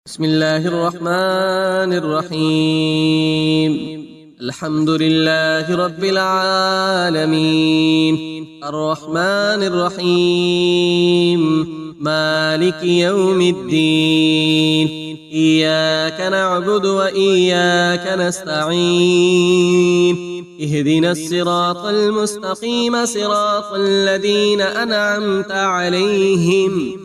بسم الله الرحمن الرحيم. الحمد لله رب العالمين، الرحمن الرحيم، مالك يوم الدين. إياك نعبد وإياك نستعين، اهدنا الصراط المستقيم صراط الذين أنعمت عليهم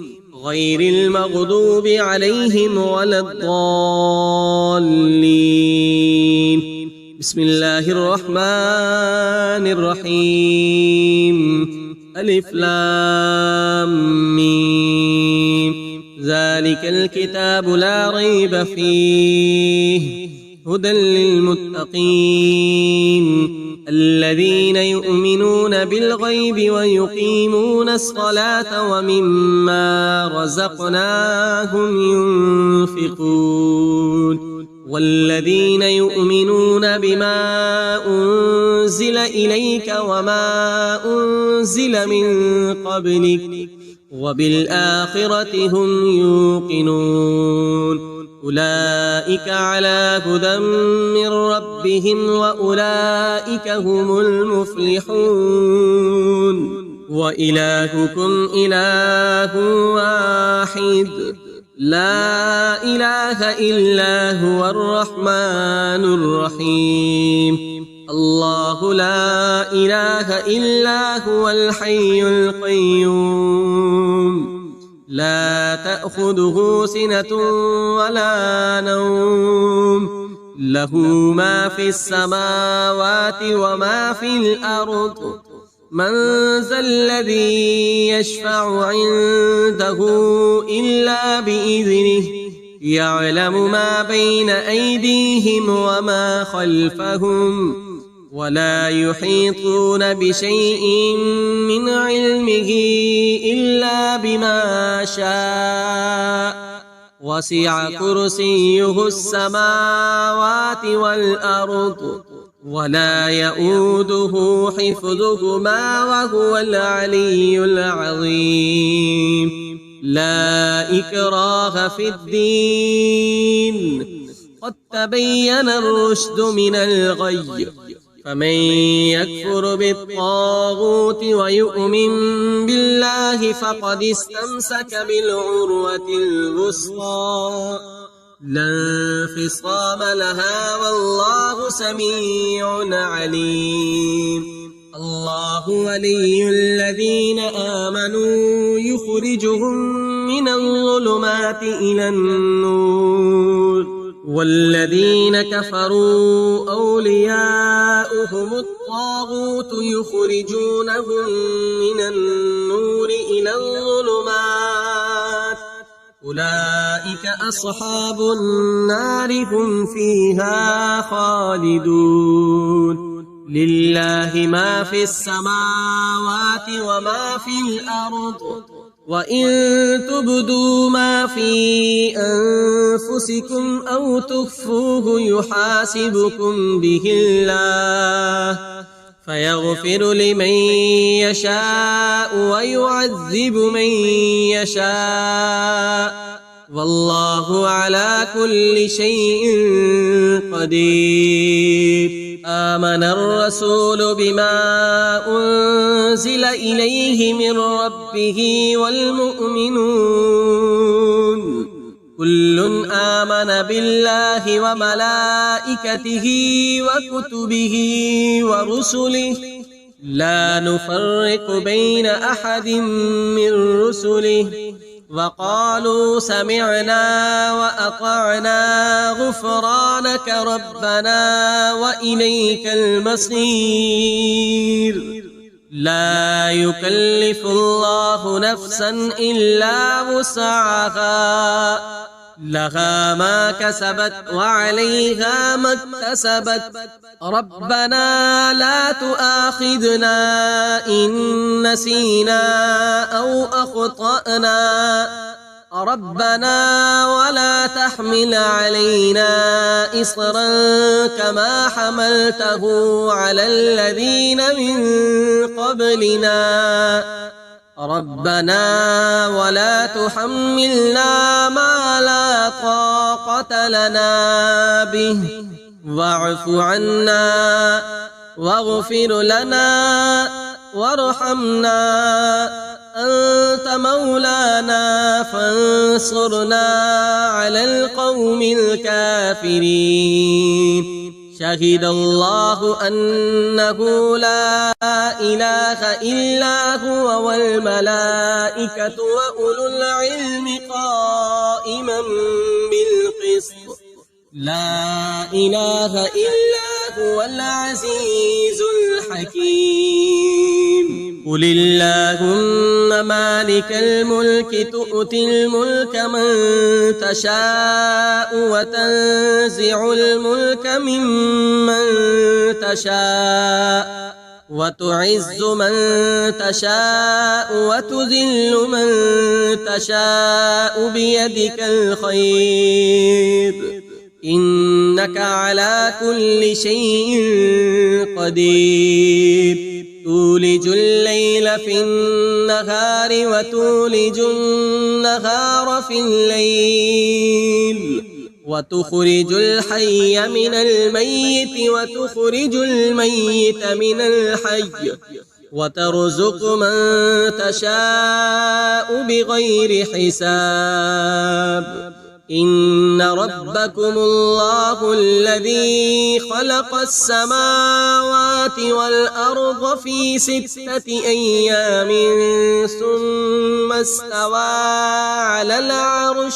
غير المغضوب عليهم ولا الضالين. بسم الله الرحمن الرحيم. ألف لام ميم. ذلك الكتاب لا ريب فيه هدى للمتقين الذين يؤمنون بالغيب ويقيمون الصلاة ومما رزقناهم ينفقون والذين يؤمنون بما أنزل إليك وما أنزل من قبلك وبالآخرة هم يوقنون. أولئك على هدى من ربهم وأولئك هم المفلحون. وإلهكم إله واحد لا إله إلا هو الرحمن الرحيم. الله لا إله إلا هو الحي القيوم لا تأخذه سنة ولا نوم، له ما في السماوات وما في الأرض. من ذا الذي يشفع عنده إلا بإذنه، يعلم ما بين أيديهم وما خلفهم، ولا يحيطون بشيء من علمه إلا بما شاء. وسع كرسيه السماوات والأرض ولا يؤوده حفظهما وهو العلي العظيم. لا إكراه في الدين، قد تبين الرشد من الغي. فمن يكفر بالطاغوت ويؤمن بالله فقد استمسك بالعروة الوثقى لا انفصام لها والله سميع عليم. الله ولي الذين آمنوا يخرجهم من الظلمات إلى النور، والذين كفروا أولياؤهم الطاغوت يخرجونهم من النور إلى الظلمات. أولئك أصحاب النار هم فيها خالدون. لله ما في السماوات وما في الأرض، وإن تبدوا ما في أنفسكم أو تخفوه يحاسبكم به الله، فيغفر لمن يشاء ويعذب من يشاء، والله على كل شيء قدير. آمن الرسول بما أنزل إليه من ربه والمؤمنون كل آمن بالله وملائكته وكتبه ورسله لا نفرق بين أحد من رسله، وقالوا سمعنا وأطعنا غفرانك ربنا وإليك المصير. لا يكلف الله نفسا إلا وسعها، لها ما كسبت وعليها ما اكتسبت. ربنا لا تؤاخذنا إن نسينا أو أخطأنا، ربنا ولا تحمل علينا إصرا كما حملته على الذين من قبلنا، ربنا ولا تحملنا ما لا طاقة طاقة لنا به واعف عنا واغفر لنا وارحمنا أنت مولانا فانصرنا على القوم الكافرين. شهد الله أنه لا إله إلا هو والملائكة وأولو العلم قائما بالقسط لا إله إلا هو العزيز الحكيم. قل اللهم مالك الملك تؤتي الملك من تشاء وتنزع الملك ممن تشاء وتعز من تشاء وتذل من تشاء بيدك الخير إنك على كل شيء قدير. تولج الليل في النهار وتولج النهار في الليل وتخرج الحي من الميت وتخرج الميت من الحي وترزق من تشاء بغير حساب. إن ربكم الله الذي خلق السماوات والأرض في 6 أيام ثم استوى على العرش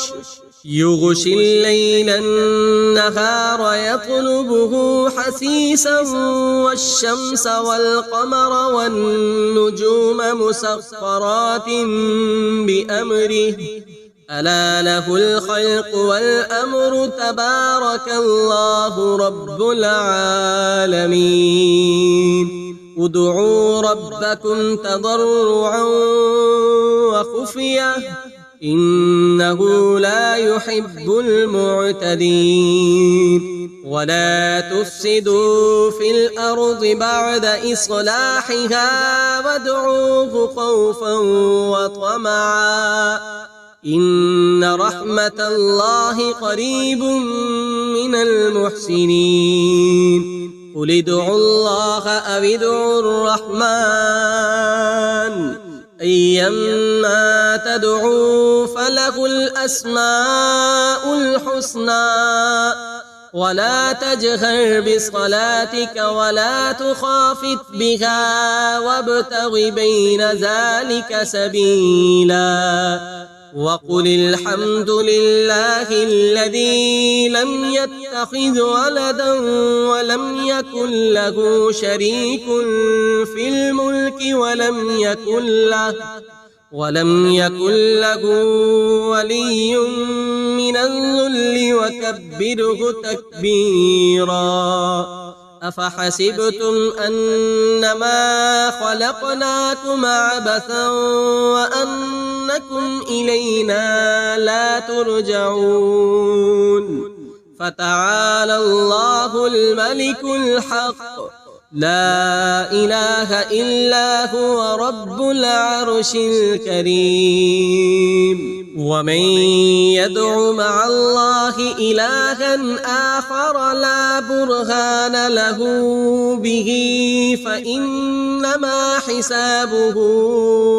يغشي الليل النهار يطلبه حثيثا والشمس والقمر والنجوم مسخرات بأمره ألا له الخلق والأمر تبارك الله رب العالمين. ادعوا ربكم تضرعا وخفية إنه لا يحب المعتدين. ولا تفسدوا في الأرض بعد إصلاحها وادعوه خوفا وطمعا إن رحمة الله قريب من المحسنين. قل ادعوا الله أو ادعوا الرحمن أيما تدعوا فله الأسماء الحسنى ولا تجهر بصلاتك ولا تخافت بها وابتغ بين ذلك سبيلا. وقل الحمد لله الذي لم يتخذ ولدا ولم يكن له شريك في الملك ولم يكن له ولي من الذل وكبره تكبيرا. أفحسبتم أنما خلقناكم عبثا وأنكم إلينا لا ترجعون. فتعالى الله الملك الحق لا إله إلا هو رب العرش الكريم. ومن يدع مع الله إلها آخر لا برهان له به فإنما حسابه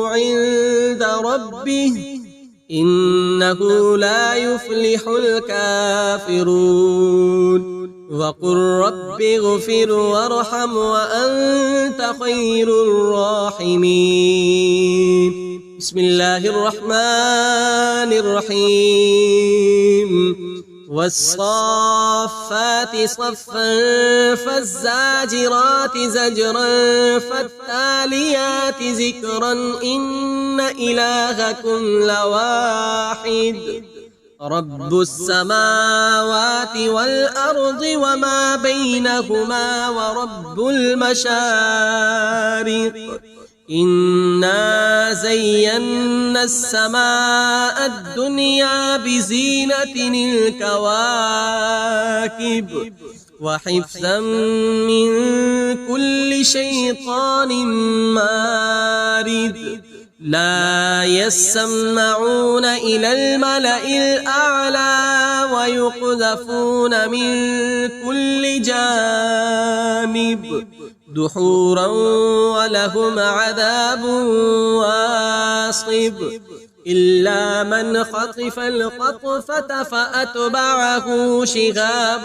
عند ربه إنه لا يفلح الكافرون. وقل رب اغفر وارحم وأنت خير الراحمين. بسم الله الرحمن الرحيم. والصافات صفا فالزاجرات زجرا فالتاليات ذكرا إن إلهكم لواحد رب السماوات والأرض وما بينهما ورب المشارق. إنا زينا السماء الدنيا بزينة الكواكب وحفظا من كل شيطان مارد. لا يسمعون إلى الملأ الأعلى يقذفون من كل جانب دحورا ولهم عذاب واصب إلا من خطف الخطفة فأتبعه شهاب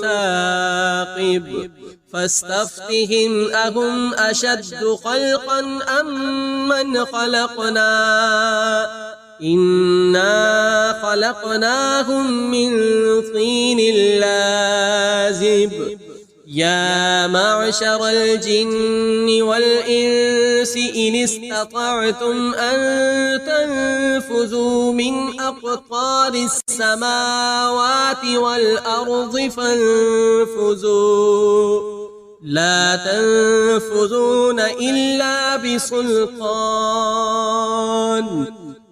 ثاقب فاستفتهم أهم أشد خلقا أم من خلقنا إنا خلقناهم من طين لازب يا معشر الجن والإنس إن استطعتم أن تنفذوا من أقطار السماوات والأرض فانفذوا لا تنفذون إلا بسلطان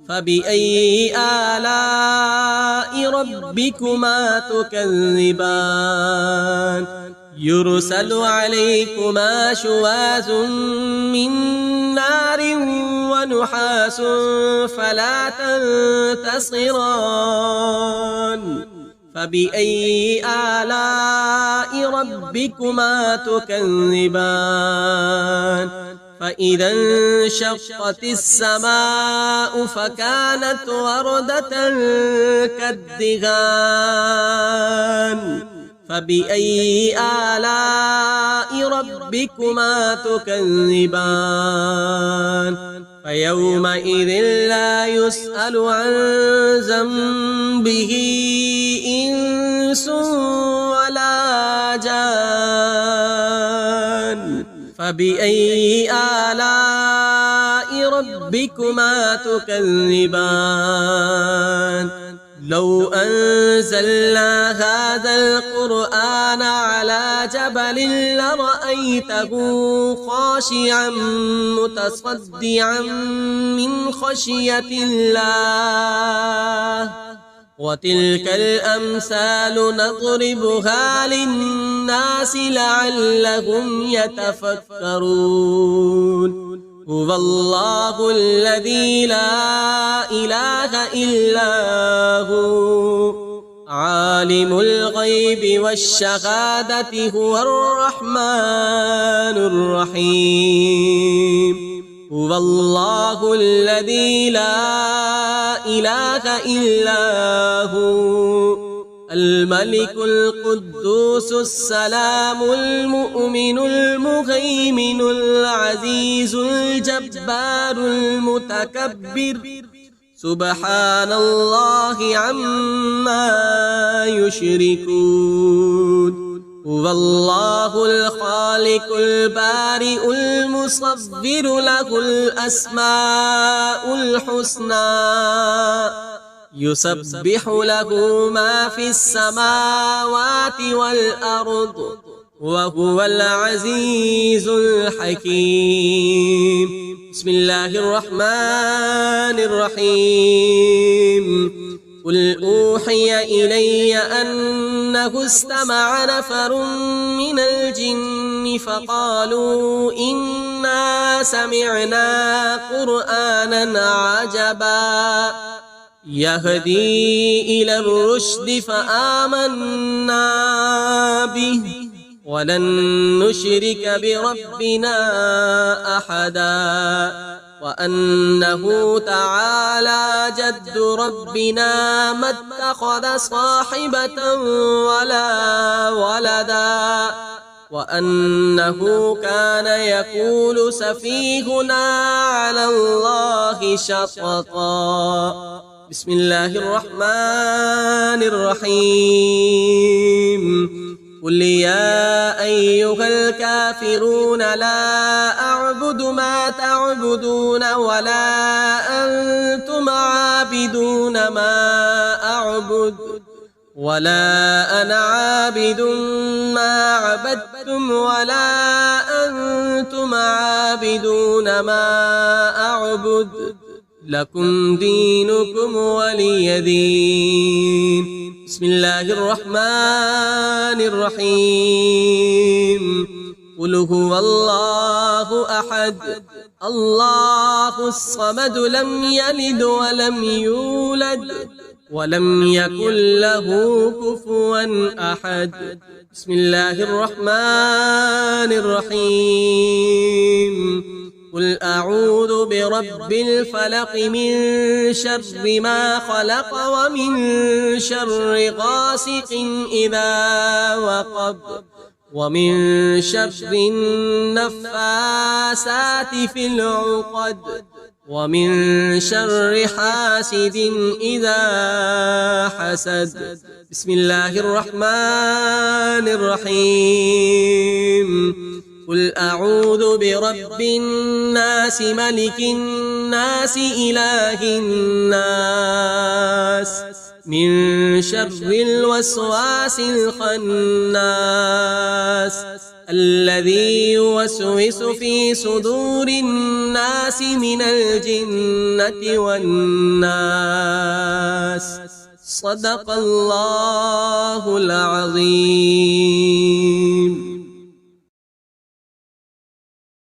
فبأي آلاء ربكما تكذبان يرسل عليكما شواظ من نار ونحاس فلا تنتصران فبأي آلاء ربكما تكذبان فإذا انشقت السماء فكانت وردة كالدهان فبأي آلاء ربكما تكذبان فيومئذ لا يسأل عن ذنبه إنس ولا جان فبأي آلاء ربكما تكذبان لو أنزلنا هذا القرآن على جبل لرأيته خاشعا متصدعا من خشية الله وتلك الأمثال نضربها للناس لعلهم يتفكرون هو الله الذي لا إله إلا هو عالم الغيب والشهادة هو الرحمن الرحيم هو الله الذي لا إله إلا هو الملك القدوس السلام المؤمن المهيمن العزيز الجبار المتكبر سبحان الله عما يشركون هو الله الخالق البارئ المصور له الأسماء الحسنى يسبح له ما في السماوات والأرض وهو العزيز الحكيم بسم الله الرحمن الرحيم قل أوحي إلي أنه استمع نفر من الجن فقالوا إنا سمعنا قرآنا عجبا يهدي إلى الرشد فآمنا به ولن نشرك بربنا أحدا وأنه تعالى جد ربنا ما اتخذ صاحبة ولا ولدا وأنه كان يقول سفيهنا على الله شططا بسم الله الرحمن الرحيم قل يا أيها الكافرون لا أعبد ما تعبدون ولا أنتم عابدون ما أعبد ولا أنا عابد ما عبدتم ولا أنتم عابدون ما أعبد لكم دينكم ولي دين بسم الله الرحمن الرحيم قل هو الله أحد الله الصمد لم يلد ولم يولد ولم يكن له كفوا أحد. بسم الله الرحمن الرحيم. قل أعوذ برب الفلق من شر ما خلق ومن شر غاسق إذا وقب ومن شر النفاسات في العقد ومن شر حاسد إذا حسد. بسم الله الرحمن الرحيم. قل أعوذ برب الناس ملك الناس إله الناس من شر الوسواس الخناس الذي يوسوس في صدور الناس من الجنة والناس. صدق الله العظيم.